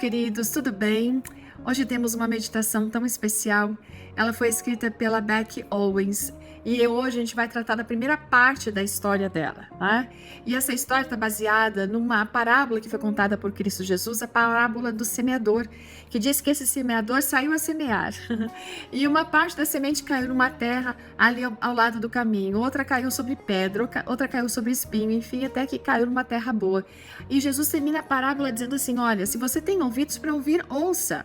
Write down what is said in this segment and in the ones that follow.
queridos, tudo bem? Hoje temos uma meditação tão especial. Ela foi escrita pela Becky Owens e hoje a gente vai tratar da primeira parte da história dela, né? E essa história está baseada numa parábola que foi contada por Cristo Jesus, a parábola do semeador, que diz que esse semeador saiu a semear e uma parte da semente caiu numa terra ali ao lado do caminho, outra caiu sobre pedra, outra caiu sobre espinho, enfim, até que caiu numa terra boa. E Jesus termina a parábola dizendo assim: olha, se você tem ouvidos para ouvir, ouça.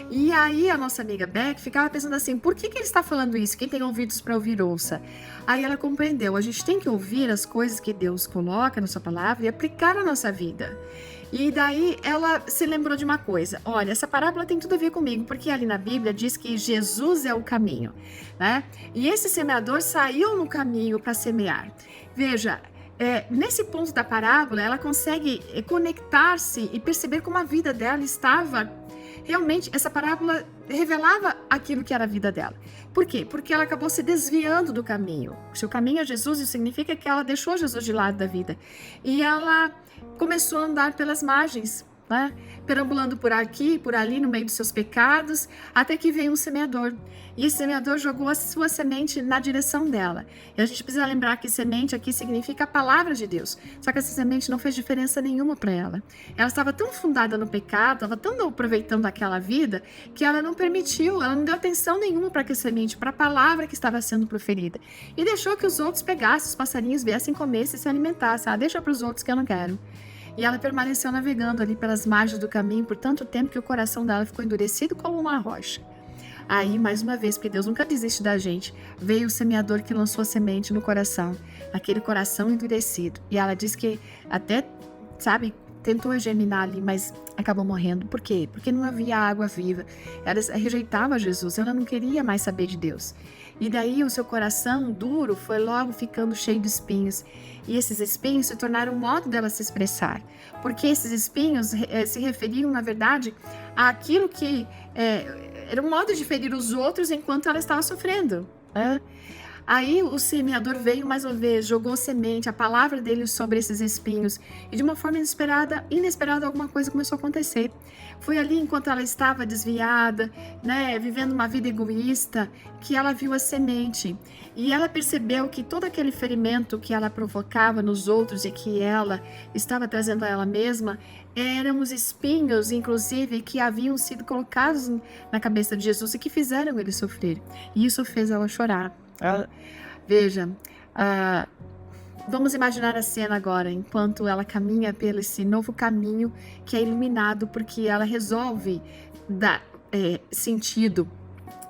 E aí a nossa amiga Beck ficava pensando assim: por que ele está falando isso? Quem tem ouvidos para ouvir, ouça. Aí ela compreendeu: a gente tem que ouvir as coisas que Deus coloca na sua palavra e aplicar na nossa vida. E daí ela se lembrou de uma coisa: olha, essa parábola tem tudo a ver comigo, porque ali na Bíblia diz que Jesus é o caminho, né? E esse semeador saiu no caminho para semear. Veja, nesse ponto da parábola, ela consegue conectar-se e perceber como a vida dela estava. Realmente, essa parábola revelava aquilo que era a vida dela. Por quê? Porque ela acabou se desviando do caminho. O seu caminho é Jesus, isso significa que ela deixou Jesus de lado da vida. E ela começou a andar pelas margens, né? Perambulando por aqui, por ali, no meio dos seus pecados, até que veio um semeador. E esse semeador jogou a sua semente na direção dela. E a gente precisa lembrar que semente aqui significa a palavra de Deus. Só que essa semente não fez diferença nenhuma para ela. Ela estava tão fundada no pecado, estava tão aproveitando aquela vida, que ela não permitiu, ela não deu atenção nenhuma para aquela semente, para a palavra que estava sendo proferida. E deixou que os outros pegassem, os passarinhos viessem comer e se alimentassem. Deixa para os outros que eu não quero. E ela permaneceu navegando ali pelas margens do caminho por tanto tempo que o coração dela ficou endurecido como uma rocha. Aí, mais uma vez, porque Deus nunca desiste da gente, veio o semeador que lançou a semente no coração, aquele coração endurecido. E ela disse que até, tentou germinar ali, mas acabou morrendo. Por quê? Porque não havia água viva. Ela rejeitava Jesus, ela não queria mais saber de Deus. E daí o seu coração duro foi logo ficando cheio de espinhos. E esses espinhos se tornaram o modo dela se expressar. Porque esses espinhos se referiam, na verdade, àquilo que era um modo de ferir os outros enquanto ela estava sofrendo, né? Aí o semeador veio mais uma vez, jogou semente, a palavra dele sobre esses espinhos. E de uma forma inesperada alguma coisa começou a acontecer. Foi ali enquanto ela estava desviada, né, vivendo uma vida egoísta, que ela viu a semente. E ela percebeu que todo aquele ferimento que ela provocava nos outros e que ela estava trazendo a ela mesma, eram os espinhos, inclusive, que haviam sido colocados na cabeça de Jesus e que fizeram ele sofrer. E isso fez ela chorar. Veja, vamos imaginar a cena agora, enquanto ela caminha pelo esse novo caminho que é iluminado, porque ela resolve dar sentido.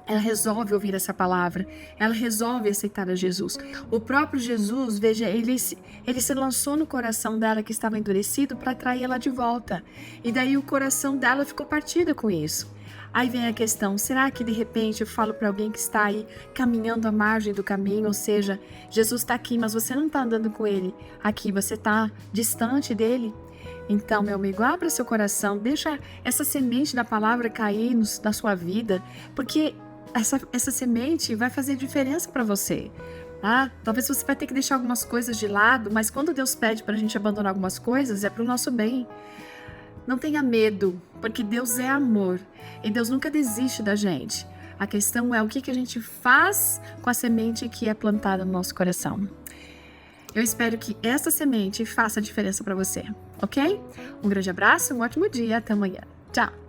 Ela resolve ouvir essa palavra, ela resolve aceitar a Jesus. O próprio Jesus, veja, ele se lançou no coração dela que estava endurecido para atrair ela de volta. E daí o coração dela ficou partido com isso. Aí vem a questão: será que de repente eu falo para alguém que está aí caminhando à margem do caminho, ou seja, Jesus está aqui, mas você não está andando com ele aqui, você está distante dele? Então, meu amigo, abra seu coração, deixa essa semente da palavra cair na sua vida, porque essa semente vai fazer diferença para você. Talvez você vai ter que deixar algumas coisas de lado, mas quando Deus pede para a gente abandonar algumas coisas, é para o nosso bem. Não tenha medo, porque Deus é amor e Deus nunca desiste da gente. A questão é o que a gente faz com a semente que é plantada no nosso coração. Eu espero que essa semente faça a diferença para você, ok? Um grande abraço, um ótimo dia, até amanhã. Tchau!